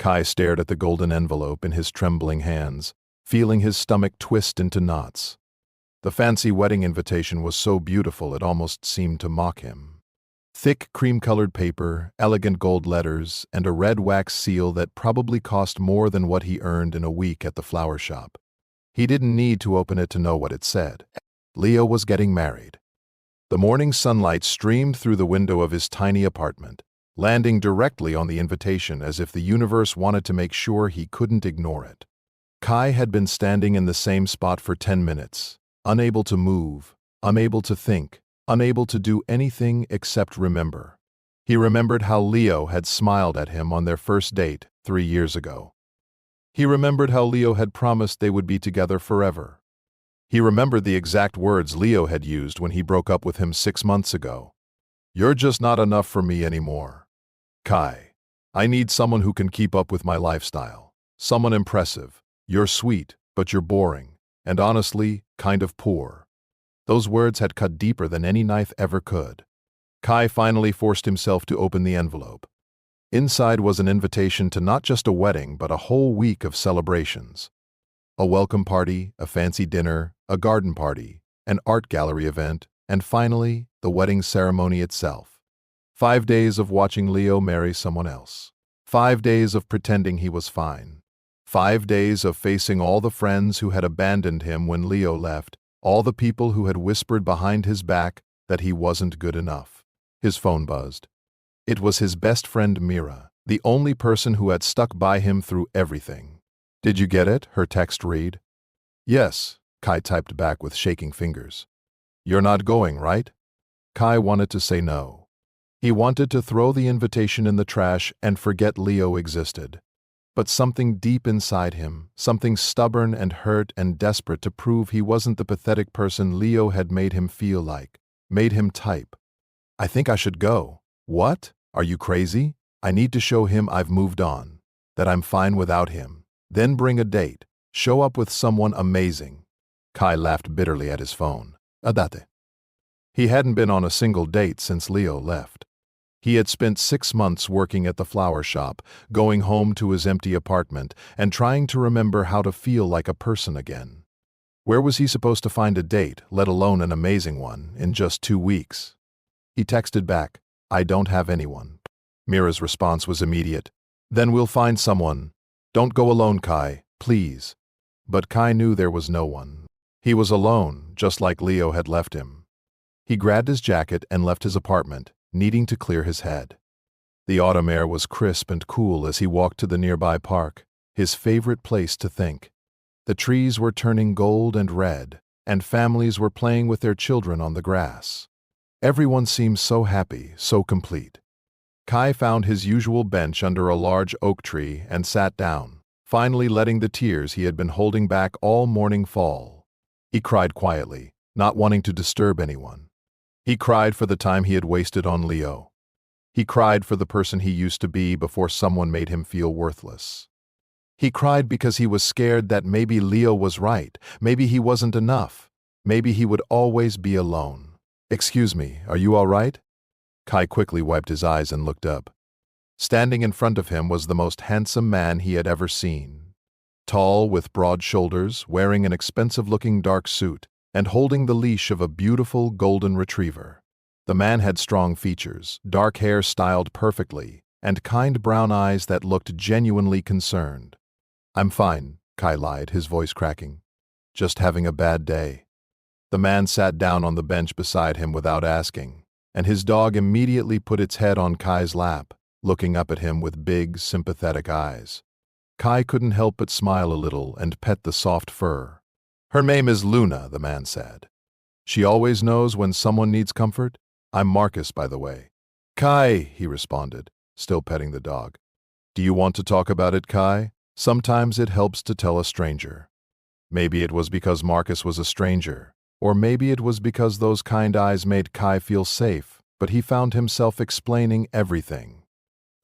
Kai stared at the golden envelope in his trembling hands, feeling his stomach twist into knots. The fancy wedding invitation was so beautiful it almost seemed to mock him. Thick cream-colored paper, elegant gold letters, and a red wax seal that probably cost more than what he earned in a week at the flower shop. He didn't need to open it to know what it said. Leo was getting married. The morning sunlight streamed through the window of his tiny apartment, landing directly on the invitation as if the universe wanted to make sure he couldn't ignore it. Kai had been standing in the same spot for 10 minutes, unable to move, unable to think, unable to do anything except remember. He remembered how Leo had smiled at him on their first date 3 years ago. He remembered how Leo had promised they would be together forever. He remembered the exact words Leo had used when he broke up with him 6 months ago. "You're just not enough for me anymore. Kai, I need someone who can keep up with my lifestyle. Someone impressive. You're sweet, but you're boring. And honestly, kind of poor." Those words had cut deeper than any knife ever could. Kai finally forced himself to open the envelope. Inside was an invitation to not just a wedding, but a whole week of celebrations. A welcome party, a fancy dinner, a garden party, an art gallery event, and finally, the wedding ceremony itself. 5 days of watching Leo marry someone else. 5 days of pretending he was fine. 5 days of facing all the friends who had abandoned him when Leo left, all the people who had whispered behind his back that he wasn't good enough. His phone buzzed. It was his best friend Mira, the only person who had stuck by him through everything. "Did you get it?" her text read. "Yes," Kai typed back with shaking fingers. "You're not going, right?" Kai wanted to say no. He wanted to throw the invitation in the trash and forget Leo existed. But something deep inside him, something stubborn and hurt and desperate to prove he wasn't the pathetic person Leo had made him feel like, made him type, "I think I should go." "What? Are you crazy? I need to show him I've moved on, that I'm fine without him. Then bring a date. Show up with someone amazing." Kai laughed bitterly at his phone. Dante. He hadn't been on a single date since Leo left. He had spent 6 months working at the flower shop, going home to his empty apartment, and trying to remember how to feel like a person again. Where was he supposed to find a date, let alone an amazing one, in just 2 weeks? He texted back, "I don't have anyone." Mira's response was immediate. "Then we'll find someone. Don't go alone, Kai, please." But Kai knew there was no one. He was alone, just like Leo had left him. He grabbed his jacket and left his apartment, needing to clear his head. The autumn air was crisp and cool as he walked to the nearby park, his favorite place to think. The trees were turning gold and red, and families were playing with their children on the grass. Everyone seemed so happy, so complete. Kai found his usual bench under a large oak tree and sat down, finally letting the tears he had been holding back all morning fall. He cried quietly, not wanting to disturb anyone. He cried for the time he had wasted on Leo. He cried for the person he used to be before someone made him feel worthless. He cried because he was scared that maybe Leo was right, maybe he wasn't enough, maybe he would always be alone. "Excuse me, are you all right?" Kai quickly wiped his eyes and looked up. Standing in front of him was the most handsome man he had ever seen. Tall, with broad shoulders, wearing an expensive-looking dark suit, and holding the leash of a beautiful golden retriever. The man had strong features, dark hair styled perfectly, and kind brown eyes that looked genuinely concerned. "I'm fine," Kai lied, his voice cracking. "Just having a bad day." The man sat down on the bench beside him without asking, and his dog immediately put its head on Kai's lap, looking up at him with big, sympathetic eyes. Kai couldn't help but smile a little and pet the soft fur. "Her name is Luna," the man said. "She always knows when someone needs comfort. I'm Marcus, by the way." "Kai," he responded, still petting the dog. "Do you want to talk about it, Kai? Sometimes it helps to tell a stranger." Maybe it was because Marcus was a stranger, or maybe it was because those kind eyes made Kai feel safe, but he found himself explaining everything.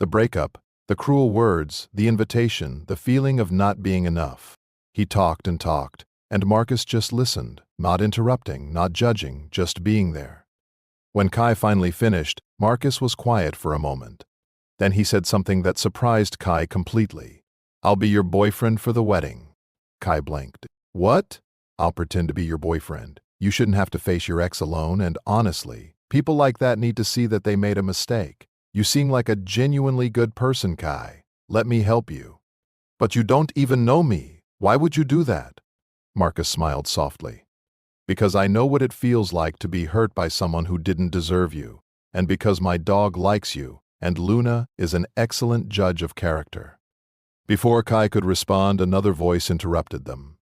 The breakup, the cruel words, the invitation, the feeling of not being enough. He talked, and Marcus just listened, not interrupting, not judging, just being there. When Kai finally finished, Marcus was quiet for a moment. Then he said something that surprised Kai completely. "I'll be your boyfriend for the wedding." Kai blinked. "What?" "I'll pretend to be your boyfriend. You shouldn't have to face your ex alone, and honestly, people like that need to see that they made a mistake. You seem like a genuinely good person, Kai. Let me help you." "But you don't even know me. Why would you do that?" Marcus smiled softly. "Because I know what it feels like to be hurt by someone who didn't deserve you, and because my dog likes you, and Luna is an excellent judge of character." Before Kai could respond, another voice interrupted them.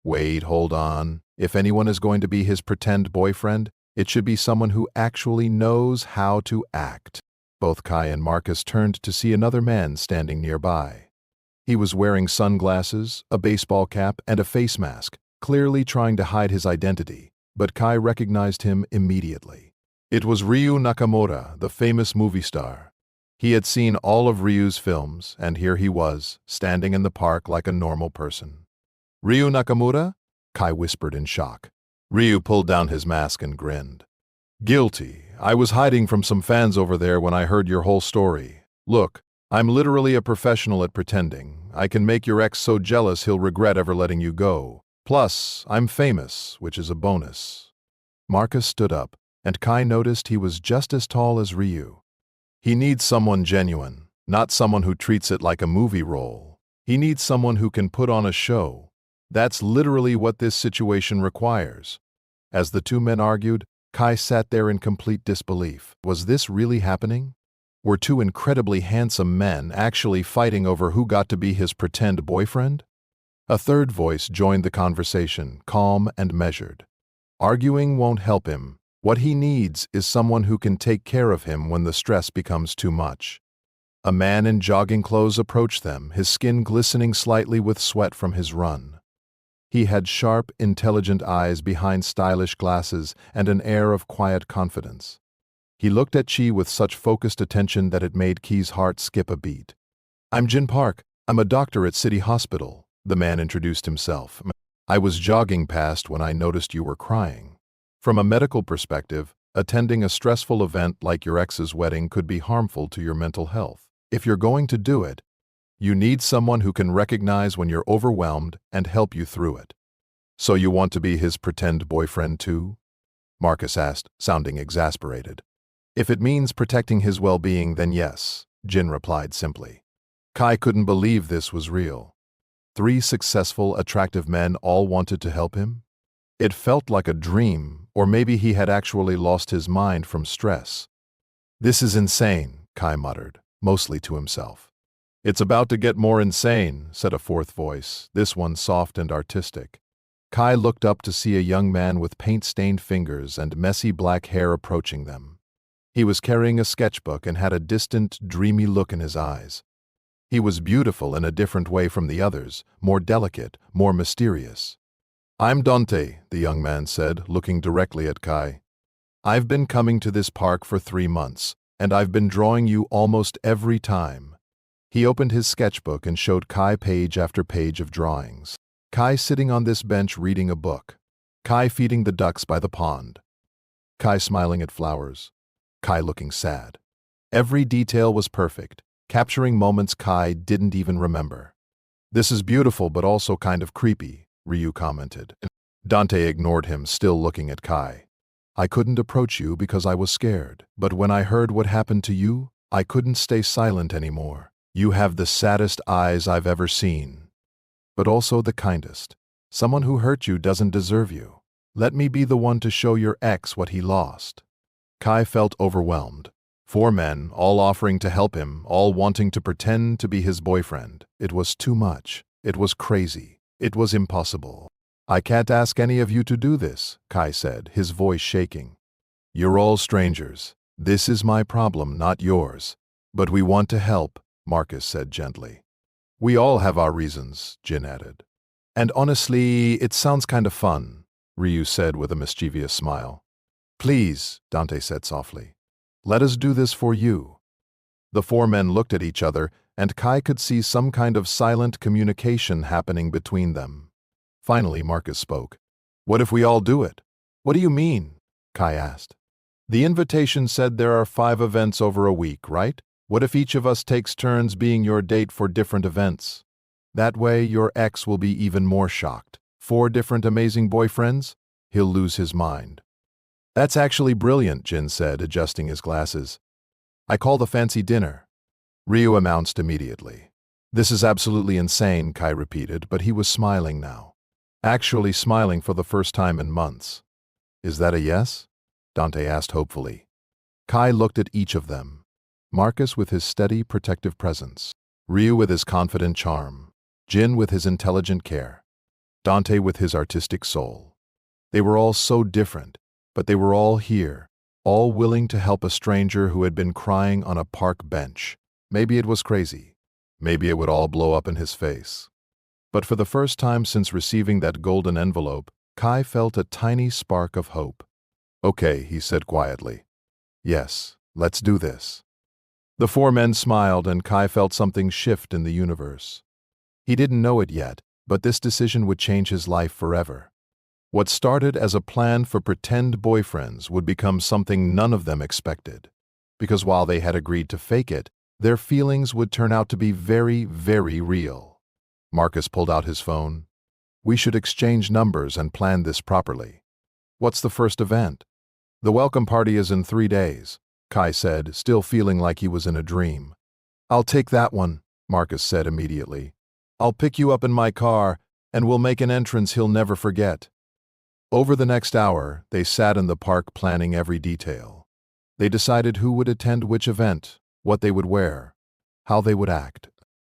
"Wait, hold on. If anyone is going to be his pretend boyfriend, it should be someone who actually knows how to act." Both Kai and Marcus turned to see another man standing nearby. He was wearing sunglasses, a baseball cap, and a face mask, clearly trying to hide his identity, but Kai recognized him immediately. It was Ryu Nakamura, the famous movie star. He had seen all of Ryu's films, and here he was, standing in the park like a normal person. "Ryu Nakamura?" Kai whispered in shock. Ryu pulled down his mask and grinned. "Guilty. I was hiding from some fans over there when I heard your whole story. Look, I'm literally a professional at pretending. I can make your ex so jealous he'll regret ever letting you go. Plus, I'm famous, which is a bonus." Marcus stood up, and Kai noticed he was just as tall as Ryu. He needs someone genuine, not someone who treats it like a movie role. He needs someone who can put on a show. That's literally what this situation requires. As the two men argued, Kai sat there in complete disbelief. Was this really happening? Were two incredibly handsome men actually fighting over who got to be his pretend boyfriend? A third voice joined the conversation, calm and measured. "Arguing won't help him. What he needs is someone who can take care of him when the stress becomes too much." A man in jogging clothes approached them, his skin glistening slightly with sweat from his run. He had sharp, intelligent eyes behind stylish glasses and an air of quiet confidence. He looked at Chi with such focused attention that it made Ki's heart skip a beat. "I'm Jin Park. I'm a doctor at City Hospital," the man introduced himself. "I was jogging past when I noticed you were crying. From a medical perspective, attending a stressful event like your ex's wedding could be harmful to your mental health. If you're going to do it, you need someone who can recognize when you're overwhelmed and help you through it." "So you want to be his pretend boyfriend too?" Marcus asked, sounding exasperated. "If it means protecting his well-being, then yes," Jin replied simply. Kai couldn't believe this was real. 3 successful, attractive men all wanted to help him? It felt like a dream, or maybe he had actually lost his mind from stress. "This is insane," Kai muttered, mostly to himself. "It's about to get more insane," said a fourth voice, this one soft and artistic. Kai looked up to see a young man with paint-stained fingers and messy black hair approaching them. He was carrying a sketchbook and had a distant, dreamy look in his eyes. He was beautiful in a different way from the others, more delicate, more mysterious. "I'm Dante," the young man said, looking directly at Kai. "I've been coming to this park for 3 months, and I've been drawing you almost every time." He opened his sketchbook and showed Kai page after page of drawings. Kai sitting on this bench reading a book. Kai feeding the ducks by the pond. Kai smiling at flowers. Kai looking sad. Every detail was perfect, capturing moments Kai didn't even remember. "This is beautiful but also kind of creepy," Ryu commented. Dante ignored him, still looking at Kai. "I couldn't approach you because I was scared, but when I heard what happened to you, I couldn't stay silent anymore. You have the saddest eyes I've ever seen, but also the kindest. Someone who hurt you doesn't deserve you. Let me be the one to show your ex what he lost." Kai felt overwhelmed. 4 men, all offering to help him, all wanting to pretend to be his boyfriend. It was too much. It was crazy. It was impossible. "I can't ask any of you to do this," Kai said, his voice shaking. "You're all strangers. This is my problem, not yours. But we want to help," Marcus said gently. "We all have our reasons," Jin added. "And honestly, it sounds kind of fun," Ryu said with a mischievous smile. "Please," Dante said softly. "Let us do this for you." The 4 men looked at each other, and Kai could see some kind of silent communication happening between them. Finally, Marcus spoke. "What if we all do it?" "What do you mean?" Kai asked. "The invitation said there are 5 events over a week, right?" What if each of us takes turns being your date for different events? That way, your ex will be even more shocked. 4 different amazing boyfriends? He'll lose his mind. That's actually brilliant, Jin said, adjusting his glasses. I call the fancy dinner. Ryu announced immediately. This is absolutely insane, Kai repeated, but he was smiling now. Actually smiling for the first time in months. Is that a yes? Dante asked hopefully. Kai looked at each of them. Marcus with his steady, protective presence. Ryu with his confident charm. Jin with his intelligent care. Dante with his artistic soul. They were all so different, but they were all here, all willing to help a stranger who had been crying on a park bench. Maybe it was crazy. Maybe it would all blow up in his face. But for the first time since receiving that golden envelope, Kai felt a tiny spark of hope. Okay, he said quietly. Yes, let's do this. The 4 men smiled and Kai felt something shift in the universe. He didn't know it yet, but this decision would change his life forever. What started as a plan for pretend boyfriends would become something none of them expected. Because while they had agreed to fake it, their feelings would turn out to be very, very real. Marcus pulled out his phone. We should exchange numbers and plan this properly. What's the first event? The welcome party is in 3 days, Kai said, still feeling like he was in a dream. I'll take that one, Marcus said immediately. I'll pick you up in my car, and we'll make an entrance he'll never forget. Over the next hour, they sat in the park planning every detail. They decided who would attend which event, what they would wear, how they would act.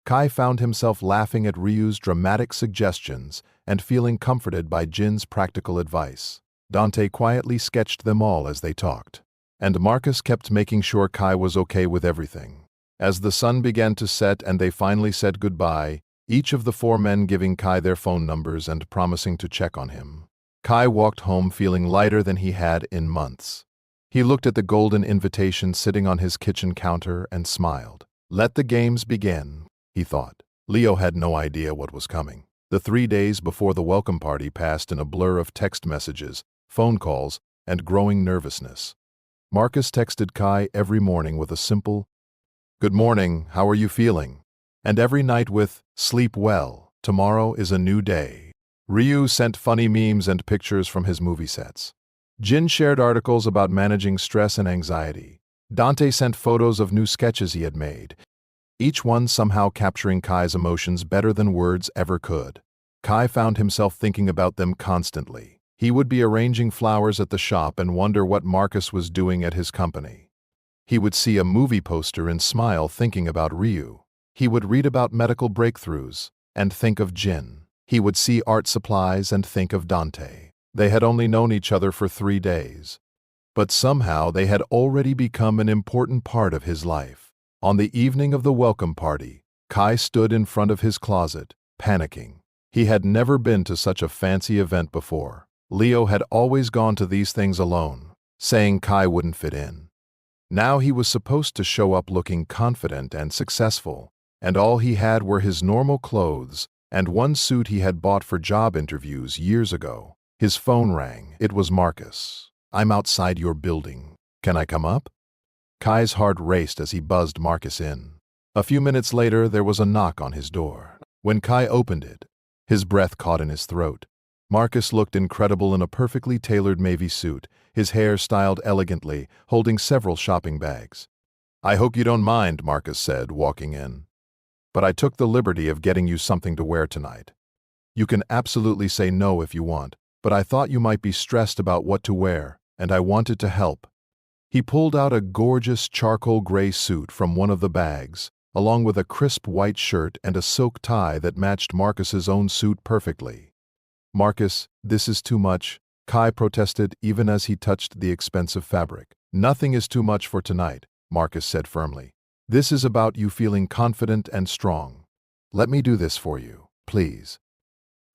Kai found himself laughing at Ryu's dramatic suggestions and feeling comforted by Jin's practical advice. Dante quietly sketched them all as they talked. And Marcus kept making sure Kai was okay with everything. As the sun began to set and they finally said goodbye, each of the 4 men giving Kai their phone numbers and promising to check on him. Kai walked home feeling lighter than he had in months. He looked at the golden invitation sitting on his kitchen counter and smiled. Let the games begin, he thought. Leo had no idea what was coming. The 3 days before the welcome party passed in a blur of text messages, phone calls, and growing nervousness. Marcus texted Kai every morning with a simple, "Good morning, how are you feeling?" And every night with, "Sleep well, tomorrow is a new day." Ryu sent funny memes and pictures from his movie sets. Jin shared articles about managing stress and anxiety. Dante sent photos of new sketches he had made, each one somehow capturing Kai's emotions better than words ever could. Kai found himself thinking about them constantly. He would be arranging flowers at the shop and wonder what Marcus was doing at his company. He would see a movie poster and smile thinking about Ryu. He would read about medical breakthroughs and think of Jin. He would see art supplies and think of Dante. They had only known each other for 3 days. But somehow they had already become an important part of his life. On the evening of the welcome party, Kai stood in front of his closet, panicking. He had never been to such a fancy event before. Leo had always gone to these things alone, saying Kai wouldn't fit in. Now he was supposed to show up looking confident and successful, and all he had were his normal clothes and one suit he had bought for job interviews years ago. His phone rang. It was Marcus. "I'm outside your building. Can I come up?" Kai's heart raced as he buzzed Marcus in. A few minutes later, there was a knock on his door. When Kai opened it, his breath caught in his throat. Marcus looked incredible in a perfectly tailored navy suit, his hair styled elegantly, holding several shopping bags. "I hope you don't mind," Marcus said, walking in. "But I took the liberty of getting you something to wear tonight. You can absolutely say no if you want, but I thought you might be stressed about what to wear, and I wanted to help." He pulled out a gorgeous charcoal gray suit from one of the bags, along with a crisp white shirt and a silk tie that matched Marcus's own suit perfectly. "Marcus, this is too much," Kai protested even as he touched the expensive fabric. "Nothing is too much for tonight," Marcus said firmly. "This is about you feeling confident and strong. Let me do this for you, please."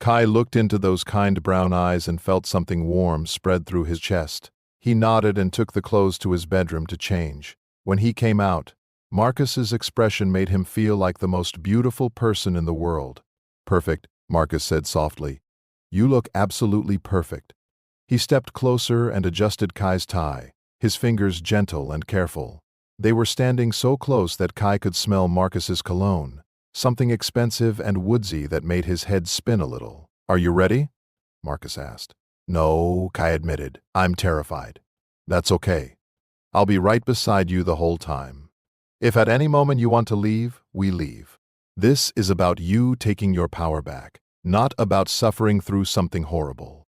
Kai looked into those kind brown eyes and felt something warm spread through his chest. He nodded and took the clothes to his bedroom to change. When he came out, Marcus's expression made him feel like the most beautiful person in the world. "Perfect," Marcus said softly. "You look absolutely perfect." He stepped closer and adjusted Kai's tie, his fingers gentle and careful. They were standing so close that Kai could smell Marcus's cologne, something expensive and woodsy that made his head spin a little. "Are you ready?" Marcus asked. "No," Kai admitted. "I'm terrified." "That's okay. I'll be right beside you the whole time. If at any moment you want to leave, we leave. This is about you taking your power back, not about suffering through something horrible."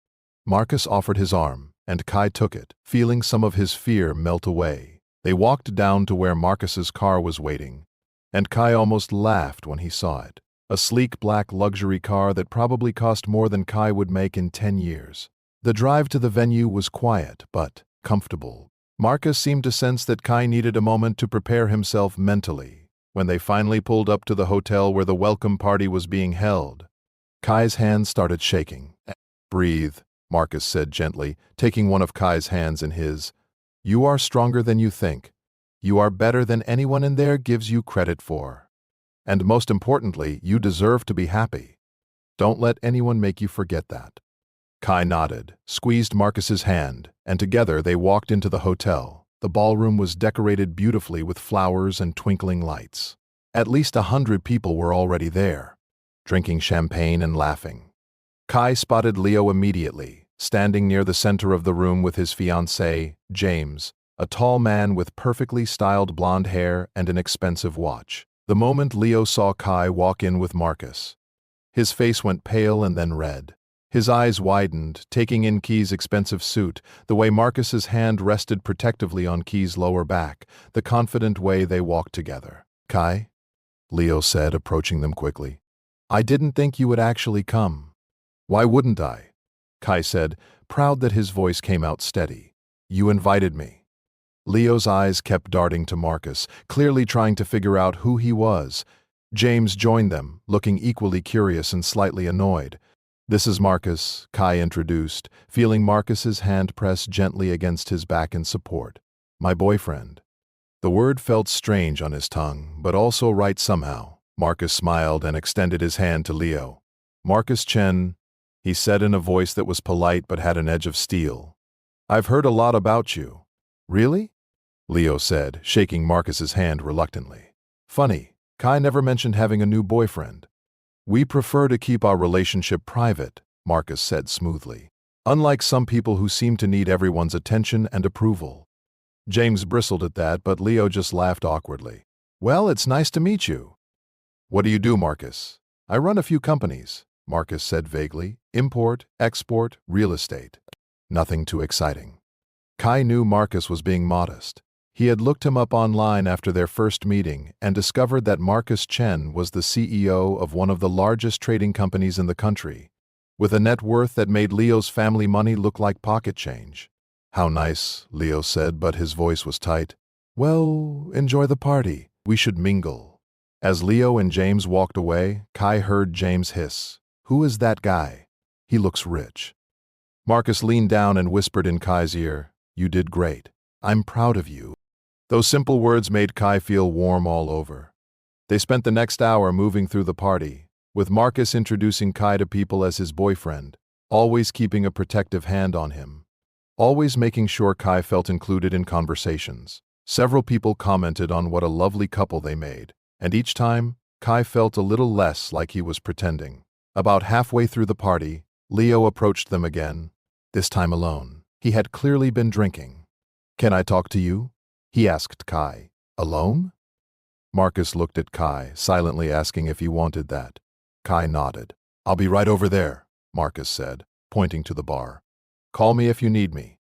Marcus offered his arm, and Kai took it, feeling some of his fear melt away. They walked down to where Marcus's car was waiting, and Kai almost laughed when he saw it. A sleek black luxury car that probably cost more than Kai would make in 10 years. The drive to the venue was quiet, but comfortable. Marcus seemed to sense that Kai needed a moment to prepare himself mentally. When they finally pulled up to the hotel where the welcome party was being held, Kai's hands started shaking. "Breathe," Marcus said gently, taking one of Kai's hands in his. "You are stronger than you think. You are better than anyone in there gives you credit for. And most importantly, you deserve to be happy. Don't let anyone make you forget that." Kai nodded, squeezed Marcus's hand, and together they walked into the hotel. The ballroom was decorated beautifully with flowers and twinkling lights. At least 100 people were already there, drinking champagne and laughing. Kai spotted Leo immediately, standing near the center of the room with his fiancé, James, a tall man with perfectly styled blonde hair and an expensive watch. The moment Leo saw Kai walk in with Marcus, his face went pale and then red. His eyes widened, taking in Key's expensive suit, the way Marcus's hand rested protectively on Key's lower back, the confident way they walked together. "Kai," Leo said, approaching them quickly. "I didn't think you would actually come." "Why wouldn't I?" Kai said, proud that his voice came out steady. "You invited me." Leo's eyes kept darting to Marcus, clearly trying to figure out who he was. James joined them, looking equally curious and slightly annoyed. "This is Marcus," Kai introduced, feeling Marcus's hand press gently against his back in support. "My boyfriend." The word felt strange on his tongue, but also right somehow. Marcus smiled and extended his hand to Leo. "Marcus Chen," he said in a voice that was polite but had an edge of steel. "I've heard a lot about you." "Really?" Leo said, shaking Marcus's hand reluctantly. "Funny, Kai never mentioned having a new boyfriend." "We prefer to keep our relationship private," Marcus said smoothly. "Unlike some people who seem to need everyone's attention and approval." James bristled at that, but Leo just laughed awkwardly. "Well, it's nice to meet you." "What do you do, Marcus?" "I run a few companies," Marcus said vaguely. "Import, export, real estate." Nothing too exciting. Kai knew Marcus was being modest. He had looked him up online after their first meeting and discovered that Marcus Chen was the CEO of one of the largest trading companies in the country, with a net worth that made Leo's family money look like pocket change. "How nice," Leo said, but his voice was tight. "Well, enjoy the party. We should mingle." As Leo and James walked away, Kai heard James hiss, "Who is that guy? He looks rich." Marcus leaned down and whispered in Kai's ear, "You did great. I'm proud of you." Those simple words made Kai feel warm all over. They spent the next hour moving through the party, with Marcus introducing Kai to people as his boyfriend, always keeping a protective hand on him, always making sure Kai felt included in conversations. Several people commented on what a lovely couple they made, and each time, Kai felt a little less like he was pretending. About halfway through the party, Leo approached them again, this time alone. He had clearly been drinking. "Can I talk to you?" he asked Kai. "Alone?" Marcus looked at Kai, silently asking if he wanted that. Kai nodded. "I'll be right over there," Marcus said, pointing to the bar. "Call me if you need me."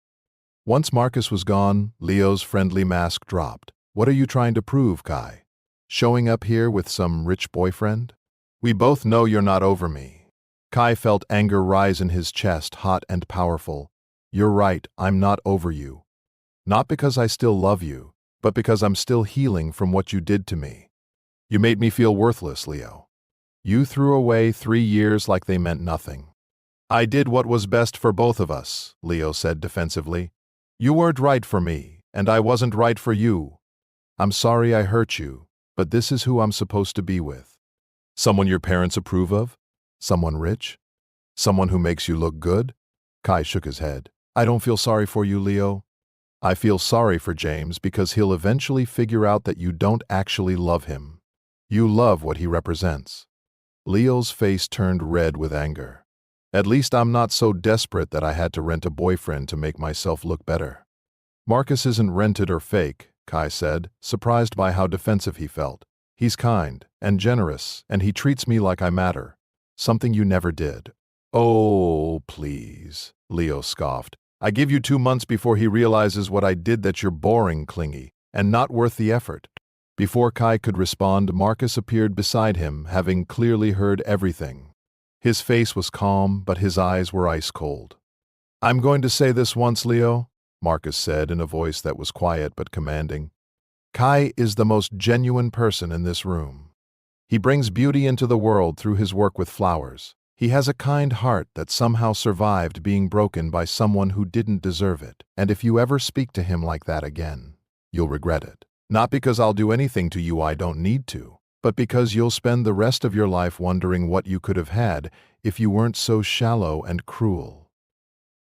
Once Marcus was gone, Leo's friendly mask dropped. "What are you trying to prove, Kai? Showing up here with some rich boyfriend? We both know you're not over me." Kai felt anger rise in his chest, hot and powerful. "You're right, I'm not over you. Not because I still love you, but because I'm still healing from what you did to me. You made me feel worthless, Leo. You threw away 3 years like they meant nothing." "I did what was best for both of us," Leo said defensively. "You weren't right for me, and I wasn't right for you. I'm sorry I hurt you, but this is who I'm supposed to be with. Someone your parents approve of? Someone rich? Someone who makes you look good?" Kai shook his head. "I don't feel sorry for you, Leo. I feel sorry for James because he'll eventually figure out that you don't actually love him. You love what he represents. Leo's face turned red with anger. At least I'm not so desperate that I had to rent a boyfriend to make myself look better. Marcus isn't rented or fake, Kai said, surprised by how defensive he felt. He's kind and generous, and he treats me like I matter. Something you never did. Oh, please, Leo scoffed. I give you 2 months before he realizes what I did that you're boring, clingy, and not worth the effort. Before Kai could respond, Marcus appeared beside him, having clearly heard everything. His face was calm, but his eyes were ice cold. I'm going to say this once, Leo, Marcus said in a voice that was quiet but commanding. Kai is the most genuine person in this room. He brings beauty into the world through his work with flowers. He has a kind heart that somehow survived being broken by someone who didn't deserve it, and if you ever speak to him like that again, you'll regret it. Not because I'll do anything to you I don't need to, but because you'll spend the rest of your life wondering what you could have had if you weren't so shallow and cruel.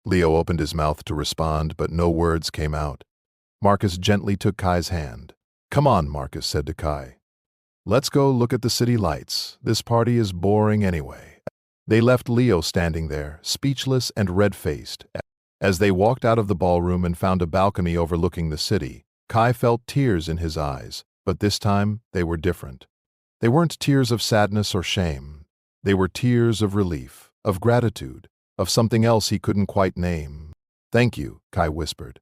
Leo opened his mouth to respond, but no words came out. Marcus gently took Kai's hand. Come on, Marcus said to Kai. Let's go look at the city lights. This party is boring anyway. They left Leo standing there, speechless and red-faced. As they walked out of the ballroom and found a balcony overlooking the city, Kai felt tears in his eyes, but this time they were different. They weren't tears of sadness or shame. They were tears of relief, of gratitude, of something else he couldn't quite name. Thank you, Kai whispered,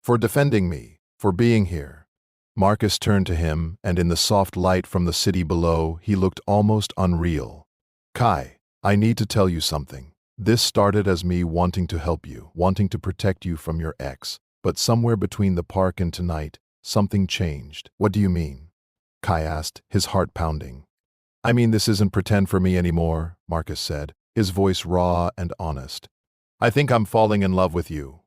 for defending me, for being here. Marcus turned to him, and in the soft light from the city below, he looked almost unreal. Kai, I need to tell you something. This started as me wanting to help you, wanting to protect you from your ex, but somewhere between the park and tonight, something changed. What do you mean? Kai asked, his heart pounding. I mean, this isn't pretend for me anymore, Marcus said, his voice raw and honest. I think I'm falling in love with you.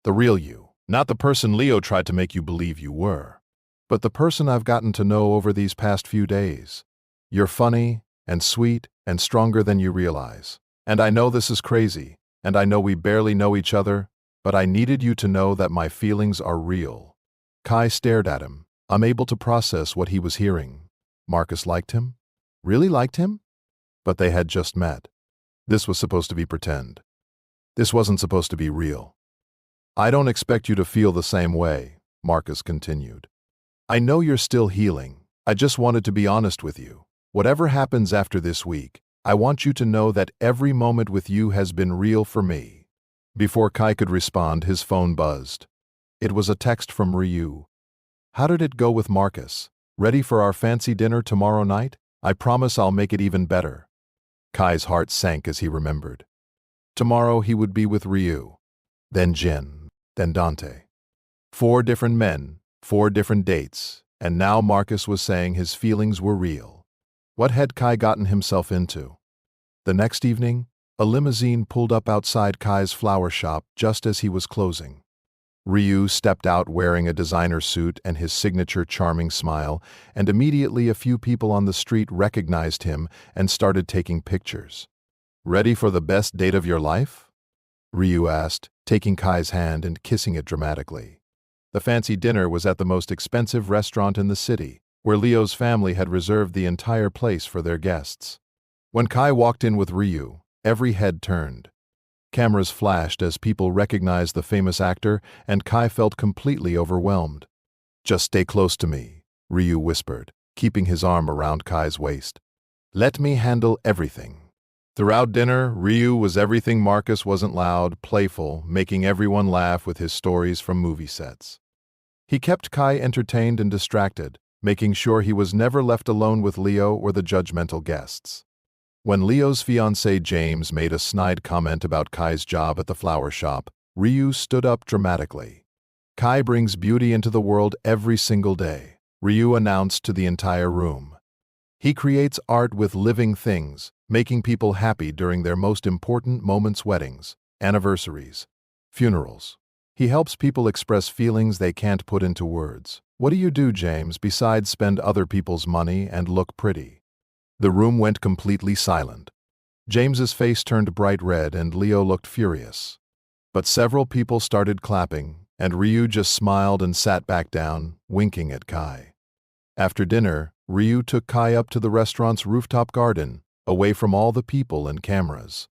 The real you. Not the person Leo tried to make you believe you were, but the person I've gotten to know over these past few days. You're funny and sweet and stronger than you realize. And I know this is crazy, and I know we barely know each other, but I needed you to know that my feelings are real. Kai stared at him, unable to process what he was hearing. Marcus liked him? Really liked him? But they had just met. This was supposed to be pretend. This wasn't supposed to be real. I don't expect you to feel the same way, Marcus continued. I know you're still healing. I just wanted to be honest with you. Whatever happens after this week, I want you to know that every moment with you has been real for me. Before Kai could respond, his phone buzzed. It was a text from Ryu. How did it go with Marcus? Ready for our fancy dinner tomorrow night? I promise I'll make it even better. Kai's heart sank as he remembered. Tomorrow he would be with Ryu, then Jin, then Dante. 4 different men, 4 different dates, and now Marcus was saying his feelings were real. What had Kai gotten himself into? The next evening, a limousine pulled up outside Kai's flower shop just as he was closing. Ryu stepped out wearing a designer suit and his signature charming smile, and immediately a few people on the street recognized him and started taking pictures. Ready for the best date of your life? Ryu asked, taking Kai's hand and kissing it dramatically. The fancy dinner was at the most expensive restaurant in the city, where Leo's family had reserved the entire place for their guests. When Kai walked in with Ryu, every head turned. Cameras flashed as people recognized the famous actor, and Kai felt completely overwhelmed. Just stay close to me, Ryu whispered, keeping his arm around Kai's waist. Let me handle everything. Throughout dinner, Ryu was everything Marcus wasn't: loud, playful, making everyone laugh with his stories from movie sets. He kept Kai entertained and distracted, making sure he was never left alone with Leo or the judgmental guests. When Leo's fiancé James made a snide comment about Kai's job at the flower shop, Ryu stood up dramatically. Kai brings beauty into the world every single day, Ryu announced to the entire room. He creates art with living things, making people happy during their most important moments: weddings, anniversaries, funerals. He helps people express feelings they can't put into words. What do you do, James, besides spend other people's money and look pretty? The room went completely silent. James's face turned bright red and Leo looked furious. But several people started clapping, and Ryu just smiled and sat back down, winking at Kai. After dinner, Ryu took Kai up to the restaurant's rooftop garden, away from all the people and cameras.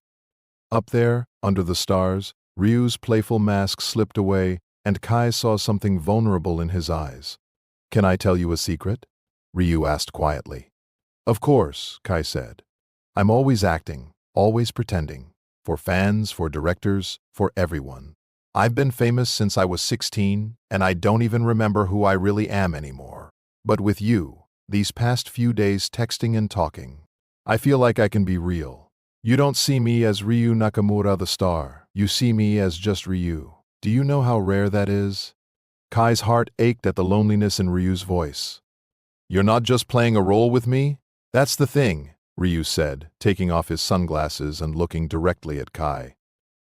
Up there, under the stars, Ryu's playful mask slipped away, and Kai saw something vulnerable in his eyes. "Can I tell you a secret?" Ryu asked quietly. "Of course," Kai said. "I'm always acting, always pretending. For fans, for directors, for everyone. I've been famous since I was 16, and I don't even remember who I really am anymore. But with you, these past few days texting and talking, I feel like I can be real. You don't see me as Ryu Nakamura the star, you see me as just Ryu. Do you know how rare that is?" Kai's heart ached at the loneliness in Ryu's voice. "You're not just playing a role with me? That's the thing," Ryu said, taking off his sunglasses and looking directly at Kai.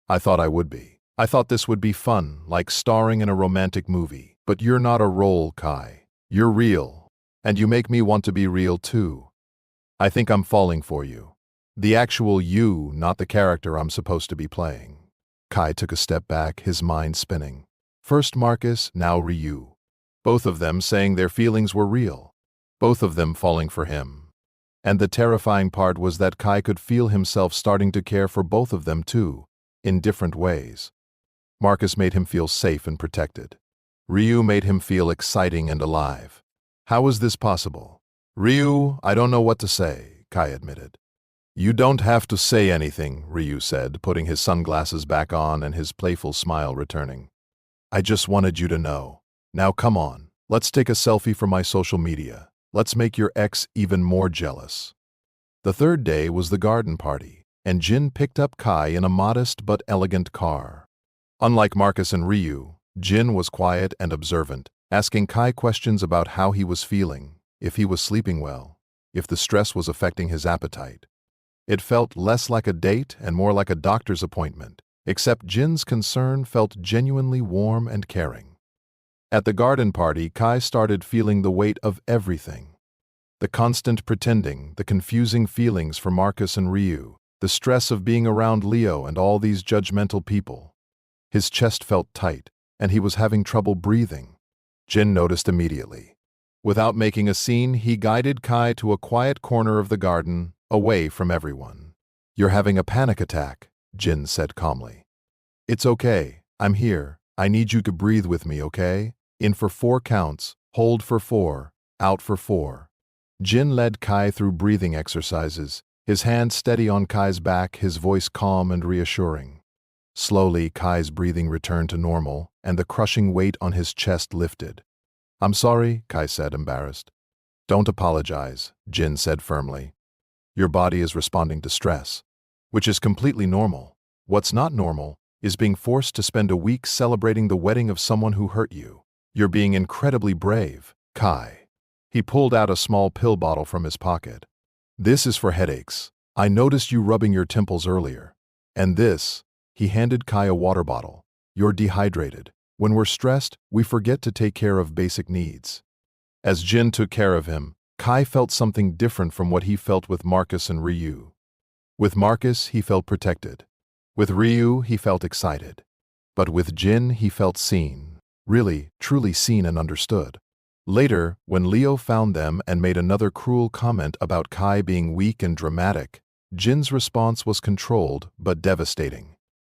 "I thought I would be. I thought this would be fun, like starring in a romantic movie. But you're not a role, Kai. You're real. And you make me want to be real too. I think I'm falling for you. The actual you, not the character I'm supposed to be playing." Kai took a step back, his mind spinning. First Marcus, now Ryu. Both of them saying their feelings were real. Both of them falling for him. And the terrifying part was that Kai could feel himself starting to care for both of them too, in different ways. Marcus made him feel safe and protected. Ryu made him feel exciting and alive. How was this possible? "Ryu, I don't know what to say," Kai admitted. "You don't have to say anything," Ryu said, putting his sunglasses back on and his playful smile returning. "I just wanted you to know. Now come on, let's take a selfie for my social media. Let's make your ex even more jealous." The third day was the garden party, and Jin picked up Kai in a modest but elegant car. Unlike Marcus and Ryu, Jin was quiet and observant, asking Kai questions about how he was feeling, if he was sleeping well, if the stress was affecting his appetite. It felt less like a date and more like a doctor's appointment, except Jin's concern felt genuinely warm and caring. At the garden party, Kai started feeling the weight of everything. The constant pretending, the confusing feelings for Marcus and Ryu, the stress of being around Leo and all these judgmental people. His chest felt tight, and he was having trouble breathing. Jin noticed immediately. Without making a scene, he guided Kai to a quiet corner of the garden, away from everyone. "You're having a panic attack," Jin said calmly. "It's okay, I'm here. I need you to breathe with me, okay? In for 4 counts, hold for 4, out for 4. Jin led Kai through breathing exercises, his hand steady on Kai's back, his voice calm and reassuring. Slowly, Kai's breathing returned to normal, and the crushing weight on his chest lifted. "I'm sorry," Kai said, embarrassed. "Don't apologize," Jin said firmly. "Your body is responding to stress, which is completely normal. What's not normal is being forced to spend a week celebrating the wedding of someone who hurt you. You're being incredibly brave, Kai." He pulled out a small pill bottle from his pocket. "This is for headaches. I noticed you rubbing your temples earlier. And this," he handed Kai a water bottle. "You're dehydrated. When we're stressed, we forget to take care of basic needs." As Jin took care of him, Kai felt something different from what he felt with Marcus and Ryu. With Marcus, he felt protected. With Ryu, he felt excited. But with Jin, he felt seen. Really, truly seen and understood. Later, when Leo found them and made another cruel comment about Kai being weak and dramatic, Jin's response was controlled but devastating.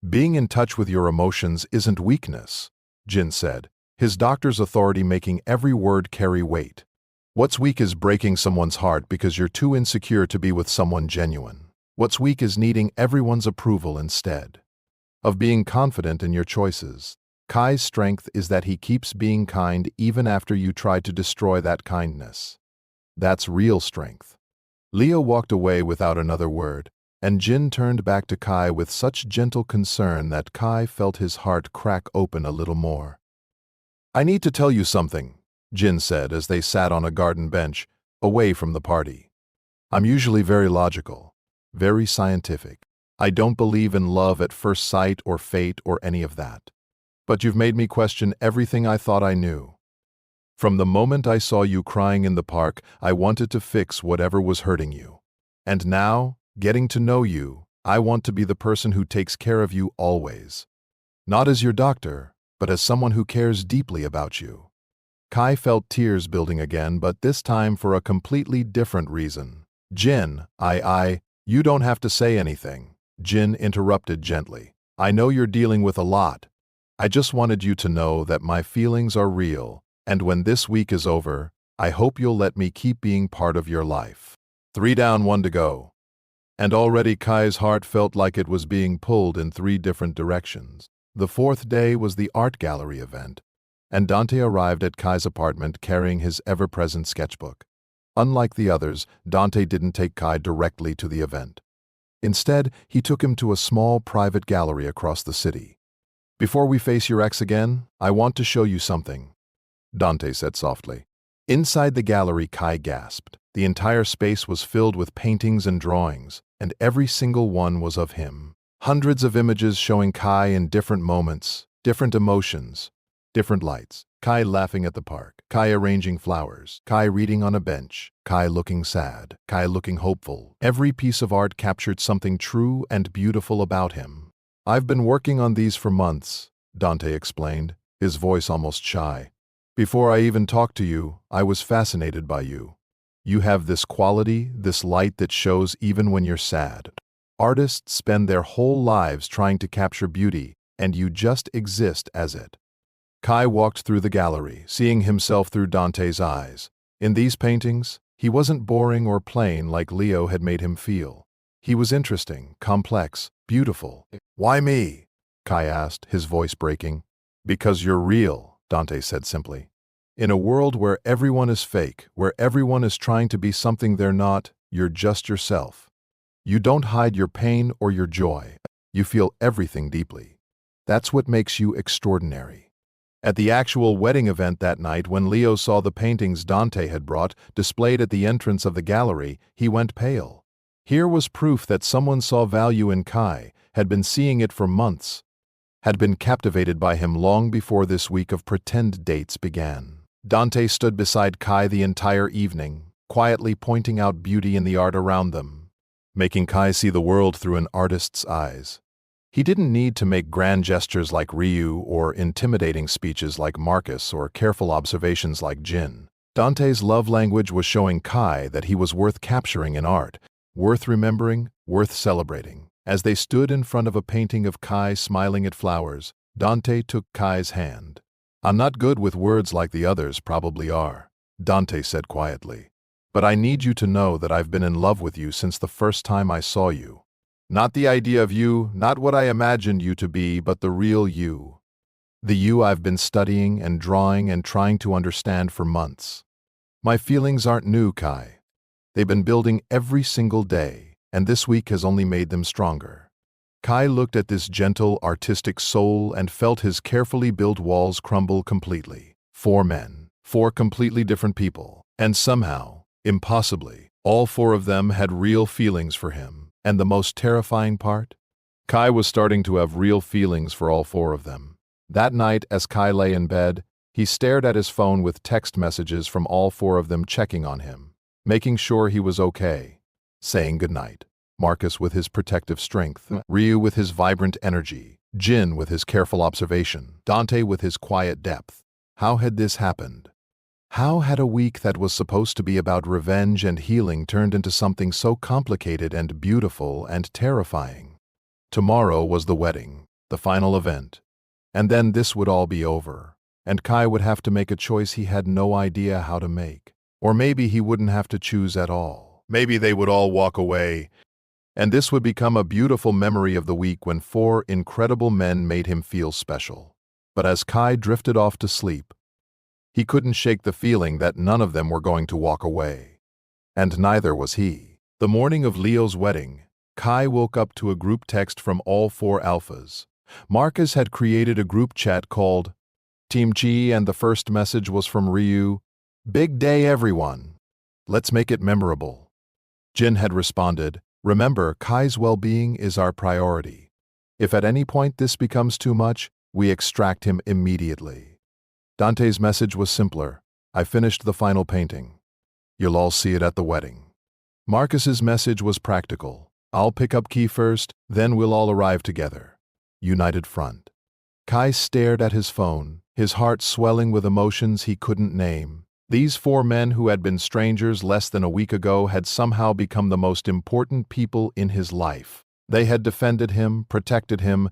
"Being in touch with your emotions isn't weakness," Jin said, his doctor's authority making every word carry weight. "What's weak is breaking someone's heart because you're too insecure to be with someone genuine. What's weak is needing everyone's approval instead of being confident in your choices. Kai's strength is that he keeps being kind even after you try to destroy that kindness. That's real strength." Leo walked away without another word, and Jin turned back to Kai with such gentle concern that Kai felt his heart crack open a little more. "I need to tell you something," Jin said as they sat on a garden bench, away from the party. "I'm usually very logical, very scientific. I don't believe in love at first sight or fate or any of that. But you've made me question everything I thought I knew. From the moment I saw you crying in the park, I wanted to fix whatever was hurting you. And now, getting to know you, I want to be the person who takes care of you always. Not as your doctor, but as someone who cares deeply about you. Kai felt tears building again, but this time for a completely different reason. Jin, you don't have to say anything. Jin interrupted gently. I know you're dealing with a lot. I just wanted you to know that my feelings are real, and when this week is over, I hope you'll let me keep being part of your life. 3 down, 1 to go. And already Kai's heart felt like it was being pulled in 3 different directions. The 4th day was the art gallery event, and Dante arrived at Kai's apartment carrying his ever-present sketchbook. Unlike the others, Dante didn't take Kai directly to the event. Instead, he took him to a small private gallery across the city. Before we face your ex again, I want to show you something, Dante said softly. Inside the gallery, Kai gasped. The entire space was filled with paintings and drawings, and every single one was of him. Hundreds of images showing Kai in different moments, different emotions, different lights. Kai laughing at the park, Kai arranging flowers, Kai reading on a bench, Kai looking sad, Kai looking hopeful. Every piece of art captured something true and beautiful about him. I've been working on these for months, Dante explained, his voice almost shy. Before I even talked to you, I was fascinated by you. You have this quality, this light that shows even when you're sad. Artists spend their whole lives trying to capture beauty, and you just exist as it. Kai walked through the gallery, seeing himself through Dante's eyes. In these paintings, he wasn't boring or plain like Leo had made him feel. He was interesting, complex, beautiful. Why me? Kai asked, his voice breaking. Because you're real, Dante said simply. In a world where everyone is fake, where everyone is trying to be something they're not, you're just yourself. You don't hide your pain or your joy. You feel everything deeply. That's what makes you extraordinary. At the actual wedding event that night, when Leo saw the paintings Dante had brought displayed at the entrance of the gallery, he went pale. Here was proof that someone saw value in Kai, had been seeing it for months, had been captivated by him long before this week of pretend dates began. Dante stood beside Kai the entire evening, quietly pointing out beauty in the art around them, making Kai see the world through an artist's eyes. He didn't need to make grand gestures like Ryu or intimidating speeches like Marcus or careful observations like Jin. Dante's love language was showing Kai that he was worth capturing in art, worth remembering, worth celebrating. As they stood in front of a painting of Kai smiling at flowers, Dante took Kai's hand. I'm not good with words like the others probably are, Dante said quietly. But I need you to know that I've been in love with you since the first time I saw you. Not the idea of you, not what I imagined you to be, but the real you. The you I've been studying and drawing and trying to understand for months. My feelings aren't new, Kai. They've been building every single day, and this week has only made them stronger. Kai looked at this gentle, artistic soul and felt his carefully built walls crumble completely. 4 men, 4 completely different people, and somehow, impossibly, all 4 of them had real feelings for him. And the most terrifying part? Kai was starting to have real feelings for all 4 of them. That night, as Kai lay in bed, he stared at his phone with text messages from all 4 of them checking on him, making sure he was okay, saying goodnight. Marcus with his protective strength, Ryu with his vibrant energy, Jin with his careful observation, Dante with his quiet depth. How had this happened? How had a week that was supposed to be about revenge and healing turned into something so complicated and beautiful and terrifying? Tomorrow was the wedding, the final event. And then this would all be over, and Kai would have to make a choice he had no idea how to make. Or maybe he wouldn't have to choose at all. Maybe they would all walk away, and this would become a beautiful memory of the week when 4 incredible men made him feel special. But as Kai drifted off to sleep, he couldn't shake the feeling that none of them were going to walk away. And neither was he. The morning of Leo's wedding, Kai woke up to a group text from all 4 alphas. Marcus had created a group chat called Team Chi, and the first message was from Ryu. Big day, everyone. Let's make it memorable. Jin had responded, remember, Kai's well-being is our priority. If at any point this becomes too much, we extract him immediately. Dante's message was simpler. I finished the final painting. You'll all see it at the wedding. Marcus's message was practical. I'll pick up key first, then we'll all arrive together. United front. Kai stared at his phone, his heart swelling with emotions he couldn't name. These four men who had been strangers less than a week ago had somehow become the most important people in his life. They had defended him, protected him,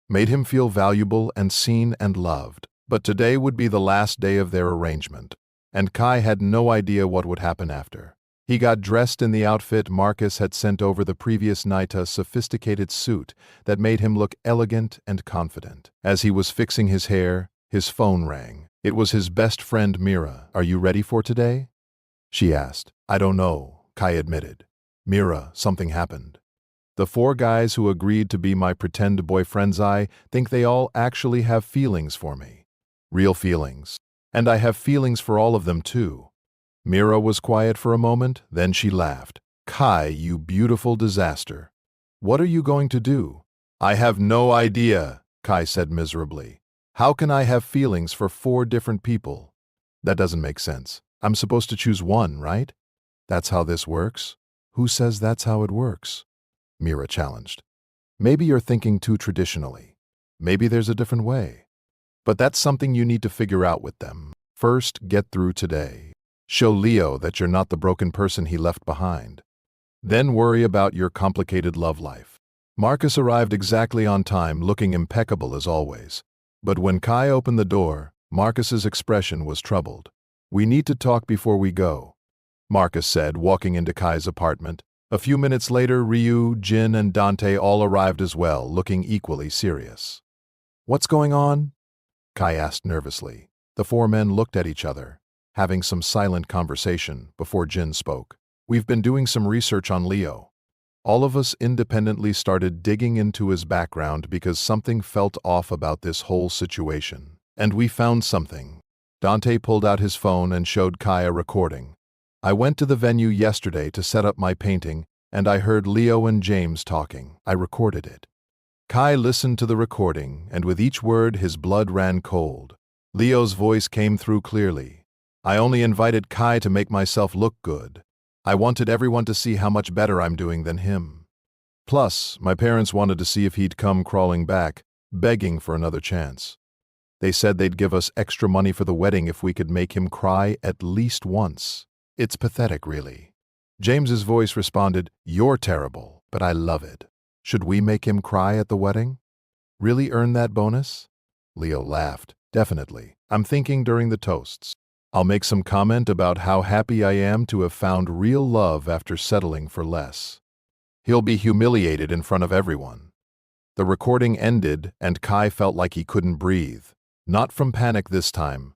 made him feel valuable and seen and loved. But today would be the last day of their arrangement, and Kai had no idea what would happen after. He got dressed in the outfit Marcus had sent over the previous night, a sophisticated suit that made him look elegant and confident. As he was fixing his hair, his phone rang. It was his best friend Mira. "Are you ready for today?" she asked. "I don't know," Kai admitted. "Mira, something happened. The four guys who agreed to be my pretend boyfriends, I think they all actually have feelings for me. Real feelings. And I have feelings for all of them too." Mira was quiet for a moment, then she laughed. "Kai, you beautiful disaster. What are you going to do?" "I have no idea," Kai said miserably. "How can I have feelings for four different people? That doesn't make sense. I'm supposed to choose one, right? That's how this works?" "Who says that's how it works?" Mira challenged. "Maybe you're thinking too traditionally. Maybe there's a different way. But that's something you need to figure out with them. First, get through today. Show Leo that you're not the broken person he left behind. Then worry about your complicated love life." Marcus arrived exactly on time, looking impeccable as always. But when Kai opened the door, Marcus's expression was troubled. "We need to talk before we go," Marcus said, walking into Kai's apartment. A few minutes later, Ryu, Jin, and Dante all arrived as well, looking equally serious. "What's going on?" Kai asked nervously. The four men looked at each other, having some silent conversation before Jin spoke. "We've been doing some research on Leo. All of us independently started digging into his background because something felt off about this whole situation. And we found something." Dante pulled out his phone and showed Kai a recording. "I went to the venue yesterday to set up my painting, and I heard Leo and James talking. I recorded it." Kai listened to the recording, and with each word his blood ran cold. Leo's voice came through clearly. "I only invited Kai to make myself look good. I wanted everyone to see how much better I'm doing than him. Plus, my parents wanted to see if he'd come crawling back, begging for another chance. They said they'd give us extra money for the wedding if we could make him cry at least once. It's pathetic, really." James's voice responded, "You're terrible, but I love it. Should we make him cry at the wedding? Really earn that bonus?" Leo laughed. "Definitely. I'm thinking during the toasts. I'll make some comment about how happy I am to have found real love after settling for less. He'll be humiliated in front of everyone." The recording ended, and Kai felt like he couldn't breathe. Not from panic this time,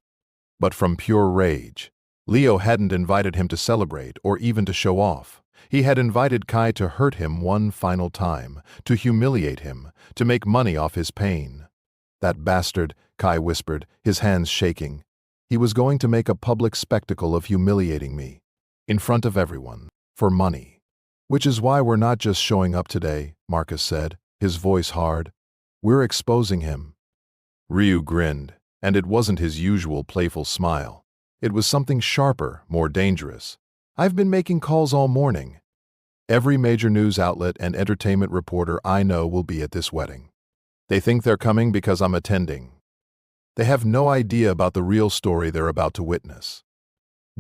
but from pure rage. Leo hadn't invited him to celebrate or even to show off. He had invited Kai to hurt him one final time, to humiliate him, to make money off his pain. "That bastard," Kai whispered, his hands shaking. "He was going to make a public spectacle of humiliating me, in front of everyone, for money. Which is why we're not just showing up today," Marcus said, his voice hard. "We're exposing him." Ryu grinned, and it wasn't his usual playful smile. It was something sharper, more dangerous. "I've been making calls all morning. Every major news outlet and entertainment reporter I know will be at this wedding. They think they're coming because I'm attending. They have no idea about the real story they're about to witness."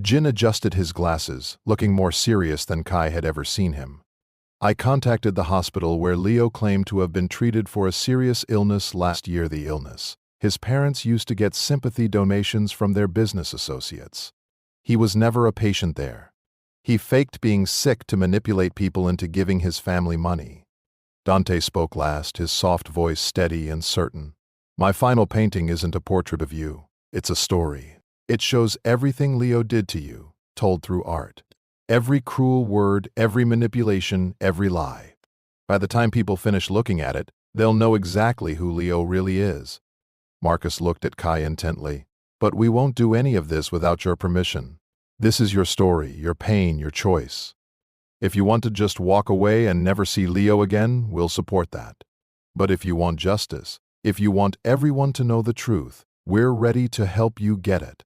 Jin adjusted his glasses, looking more serious than Kai had ever seen him. "I contacted the hospital where Leo claimed to have been treated for a serious illness last year. The illness. His parents used to get sympathy donations from their business associates. He was never a patient there. He faked being sick to manipulate people into giving his family money." Dante spoke last, his soft voice steady and certain. "My final painting isn't a portrait of you. It's a story. It shows everything Leo did to you, told through art. Every cruel word, every manipulation, every lie. By the time people finish looking at it, they'll know exactly who Leo really is." Marcus looked at Kai intently. "But we won't do any of this without your permission. This is your story, your pain, your choice. If you want to just walk away and never see Leo again, we'll support that. But if you want justice, if you want everyone to know the truth, we're ready to help you get it."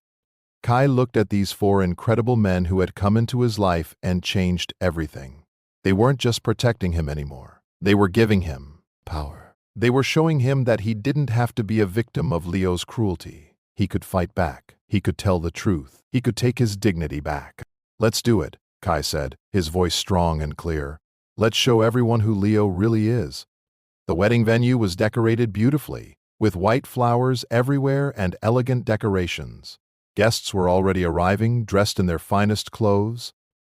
Kai looked at these four incredible men who had come into his life and changed everything. They weren't just protecting him anymore. They were giving him power. They were showing him that he didn't have to be a victim of Leo's cruelty. He could fight back. He could tell the truth. He could take his dignity back. "Let's do it," Kai said, his voice strong and clear. "Let's show everyone who Leo really is." The wedding venue was decorated beautifully, with white flowers everywhere and elegant decorations. Guests were already arriving, dressed in their finest clothes,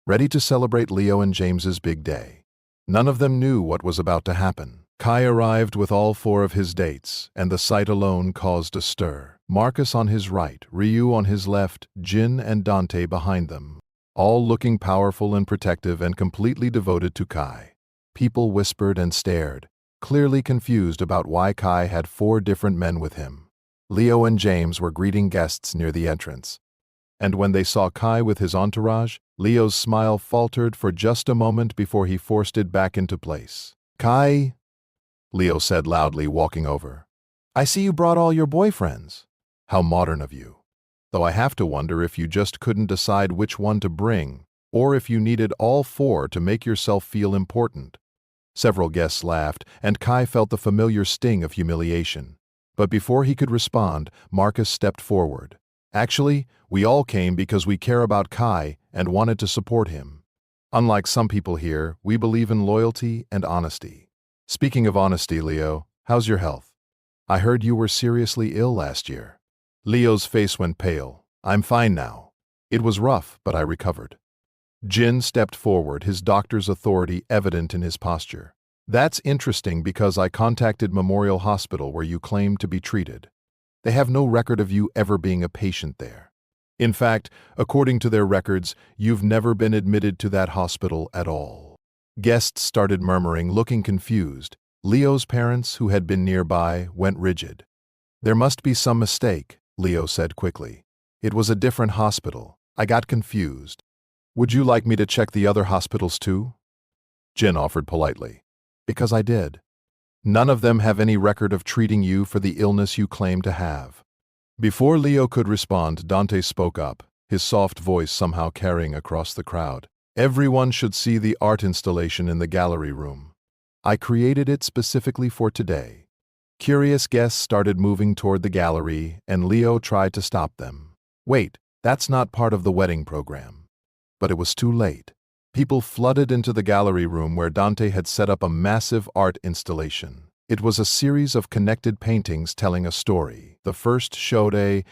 ready to celebrate Leo and James's big day. None of them knew what was about to happen. Kai arrived with all 4 of his dates, and the sight alone caused a stir. Marcus on his right, Ryu on his left, Jin and Dante behind them, all looking powerful and protective and completely devoted to Kai. People whispered and stared, clearly confused about why Kai had 4 different men with him. Leo and James were greeting guests near the entrance. And when they saw Kai with his entourage, Leo's smile faltered for just a moment before he forced it back into place. "Kai," Leo said loudly, walking over. "I see you brought all your boyfriends. How modern of you. Though I have to wonder if you just couldn't decide which one to bring, or if you needed all 4 to make yourself feel important." Several guests laughed, and Kai felt the familiar sting of humiliation. But before he could respond, Marcus stepped forward. "Actually, we all came because we care about Kai and wanted to support him. Unlike some people here, we believe in loyalty and honesty. Speaking of honesty, Leo, how's your health? I heard you were seriously ill last year." Leo's face went pale. "I'm fine now. It was rough, but I recovered." Jin stepped forward, his doctor's authority evident in his posture. "That's interesting because I contacted Memorial Hospital where you claim to be treated. They have no record of you ever being a patient there. In fact, according to their records, you've never been admitted to that hospital at all." Guests started murmuring, looking confused. Leo's parents, who had been nearby, went rigid. "There must be some mistake," Leo said quickly. "It was a different hospital. I got confused. Would you like me to check the other hospitals too?" Jin offered politely. "Because I did. None of them have any record of treating you for the illness you claim to have." Before Leo could respond, Dante spoke up, his soft voice somehow carrying across the crowd. "Everyone should see the art installation in the gallery room. I created it specifically for today." Curious guests started moving toward the gallery, and Leo tried to stop them. "Wait, that's not part of the wedding program." But it was too late. People flooded into the gallery room where Dante had set up a massive art installation. It was a series of connected paintings telling a story. The first showed a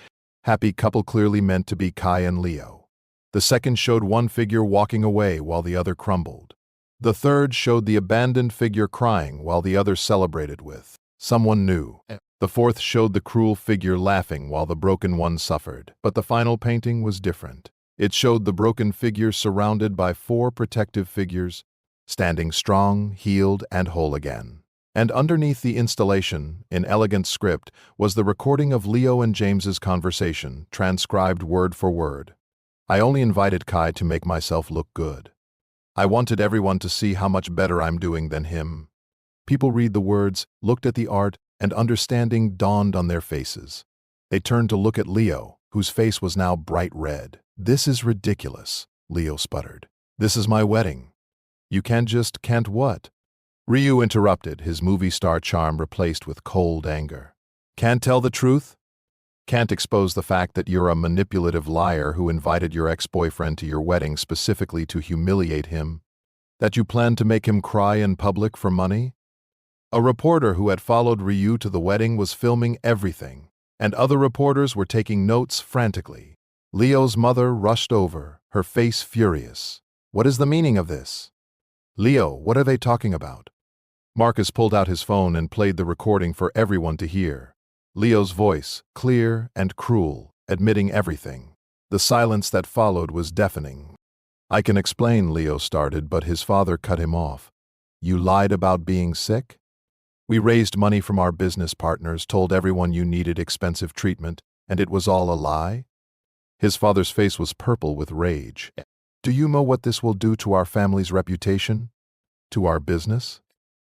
happy couple clearly meant to be Kai and Leo. The second showed one figure walking away while the other crumbled. The third showed the abandoned figure crying while the other celebrated with someone new. The fourth showed the cruel figure laughing while the broken one suffered. But the final painting was different. It showed the broken figure surrounded by 4 protective figures, standing strong, healed, and whole again. And underneath the installation, in elegant script, was the recording of Leo and James's conversation, transcribed word for word. "I only invited Kai to make myself look good. I wanted everyone to see how much better I'm doing than him." People read the words, looked at the art, and understanding dawned on their faces. They turned to look at Leo, whose face was now bright red. "This is ridiculous," Leo sputtered. "This is my wedding. You can't what?" Ryu interrupted, his movie star charm replaced with cold anger. "Can't tell the truth? Can't expose the fact that you're a manipulative liar who invited your ex-boyfriend to your wedding specifically to humiliate him? That you planned to make him cry in public for money?" A reporter who had followed Ryu to the wedding was filming everything, and other reporters were taking notes frantically. Leo's mother rushed over, her face furious. "What is the meaning of this? Leo, what are they talking about?" Marcus pulled out his phone and played the recording for everyone to hear. Leo's voice, clear and cruel, admitting everything. The silence that followed was deafening. "I can explain," Leo started, but his father cut him off. "You lied about being sick? We raised money from our business partners, told everyone you needed expensive treatment, and it was all a lie?" His father's face was purple with rage. "Do you know what this will do to our family's reputation? To our business?"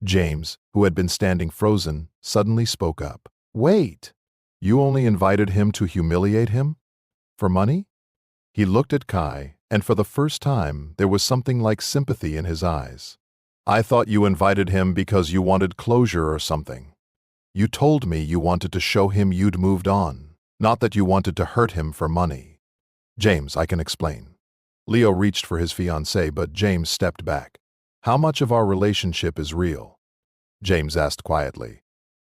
James, who had been standing frozen, suddenly spoke up. "Wait, you only invited him to humiliate him? For money?" He looked at Kai, and for the first time there was something like sympathy in his eyes. "I thought you invited him because you wanted closure or something." You told me you wanted to show him you'd moved on, not that you wanted to hurt him for money. James, I can explain. Leo reached for his fiancée, but James stepped back. How much of our relationship is real? James asked quietly.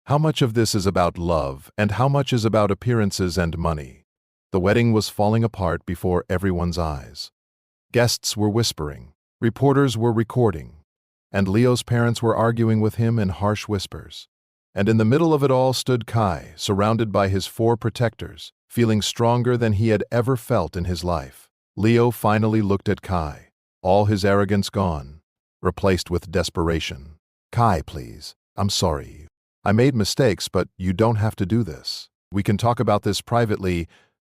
How much of this is about love, and how much is about appearances and money? The wedding was falling apart before everyone's eyes. Guests were whispering, reporters were recording, and Leo's parents were arguing with him in harsh whispers. And in the middle of it all stood Kai, surrounded by his 4 protectors, feeling stronger than he had ever felt in his life. Leo finally looked at Kai, all his arrogance gone, replaced with desperation. Kai, please, I'm sorry. I made mistakes, but you don't have to do this. We can talk about this privately.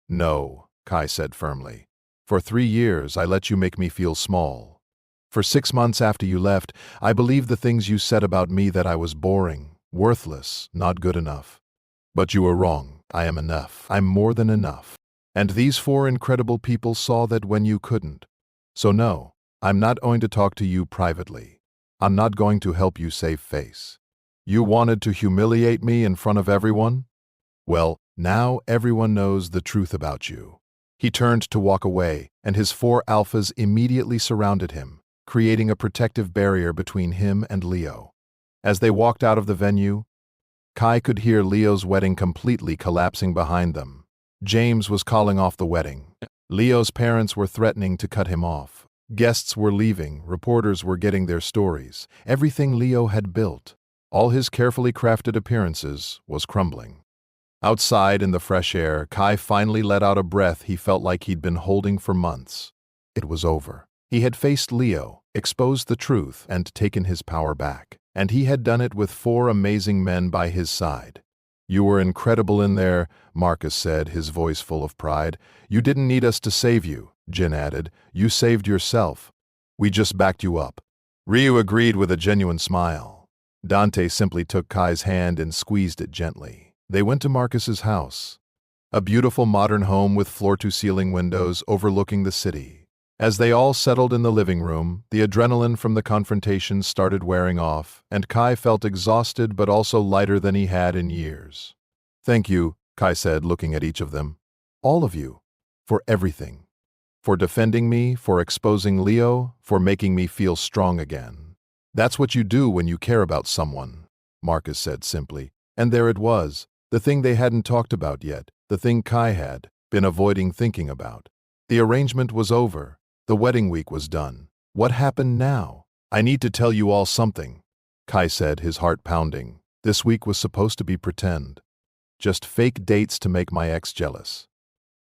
No, Kai said firmly. For 3 years, I let you make me feel small. For 6 months after you left, I believed the things you said about me, that I was boring, worthless, not good enough. But you were wrong. I am enough. I'm more than enough. And these 4 incredible people saw that when you couldn't. So no, I'm not going to talk to you privately. I'm not going to help you save face. You wanted to humiliate me in front of everyone? Well, now everyone knows the truth about you. He turned to walk away, and his 4 alphas immediately surrounded him, creating a protective barrier between him and Leo. As they walked out of the venue, Kai could hear Leo's wedding completely collapsing behind them. James was calling off the wedding. Leo's parents were threatening to cut him off. Guests were leaving, reporters were getting their stories. Everything Leo had built, all his carefully crafted appearances, was crumbling. Outside in the fresh air, Kai finally let out a breath he felt like he'd been holding for months. It was over. He had faced Leo, exposed the truth, and taken his power back. And he had done it with 4 amazing men by his side. You were incredible in there, Marcus said, his voice full of pride. You didn't need us to save you, Jin added. You saved yourself. We just backed you up. Ryu agreed with a genuine smile. Dante simply took Kai's hand and squeezed it gently. They went to Marcus's house, a beautiful modern home with floor-to-ceiling windows overlooking the city. As they all settled in the living room, the adrenaline from the confrontation started wearing off, and Kai felt exhausted but also lighter than he had in years. Thank you, Kai said, looking at each of them. All of you. For everything. For defending me, for exposing Leo, for making me feel strong again. That's what you do when you care about someone, Marcus said simply. And there it was, the thing they hadn't talked about yet, the thing Kai had been avoiding thinking about. The arrangement was over. The wedding week was done. What happened now? I need to tell you all something, Kai said, his heart pounding. This week was supposed to be pretend. Just fake dates to make my ex jealous.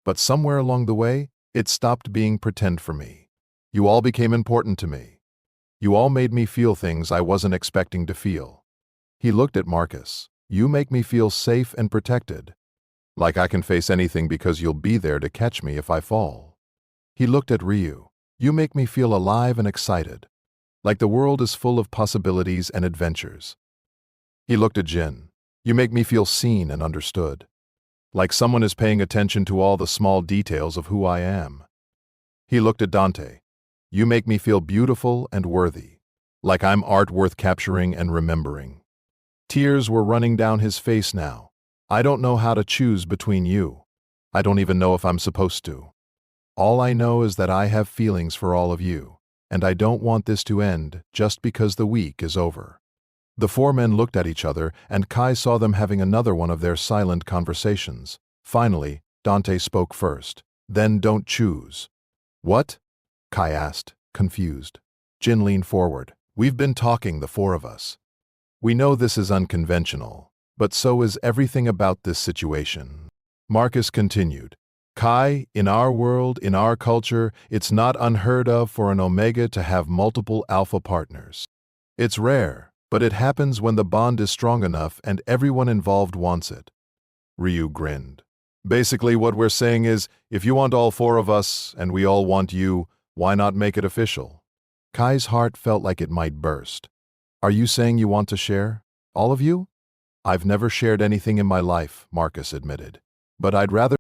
But somewhere along the way, it stopped being pretend for me. You all became important to me. You all made me feel things I wasn't expecting to feel. He looked at Marcus. You make me feel safe and protected. Like I can face anything because you'll be there to catch me if I fall. He looked at Ryu. You make me feel alive and excited. Like the world is full of possibilities and adventures. He looked at Jin. You make me feel seen and understood. Like someone is paying attention to all the small details of who I am. He looked at Dante. You make me feel beautiful and worthy. Like I'm art worth capturing and remembering. Tears were running down his face now. I don't know how to choose between you. I don't even know if I'm supposed to. All I know is that I have feelings for all of you, and I don't want this to end just because the week is over. The 4 men looked at each other, and Kai saw them having another one of their silent conversations. Finally, Dante spoke first. Then don't choose. What? Kai asked, confused. Jin leaned forward. We've been talking, the 4 of us. We know this is unconventional, but so is everything about this situation. Marcus continued. Kai, in our world, in our culture, it's not unheard of for an Omega to have multiple alpha partners. It's rare, but it happens when the bond is strong enough and everyone involved wants it. Ryu grinned. Basically, what we're saying is, if you want all 4 of us, and we all want you, why not make it official? Kai's heart felt like it might burst. Are you saying you want to share? All of you? I've never shared anything in my life, Marcus admitted. But I'd rather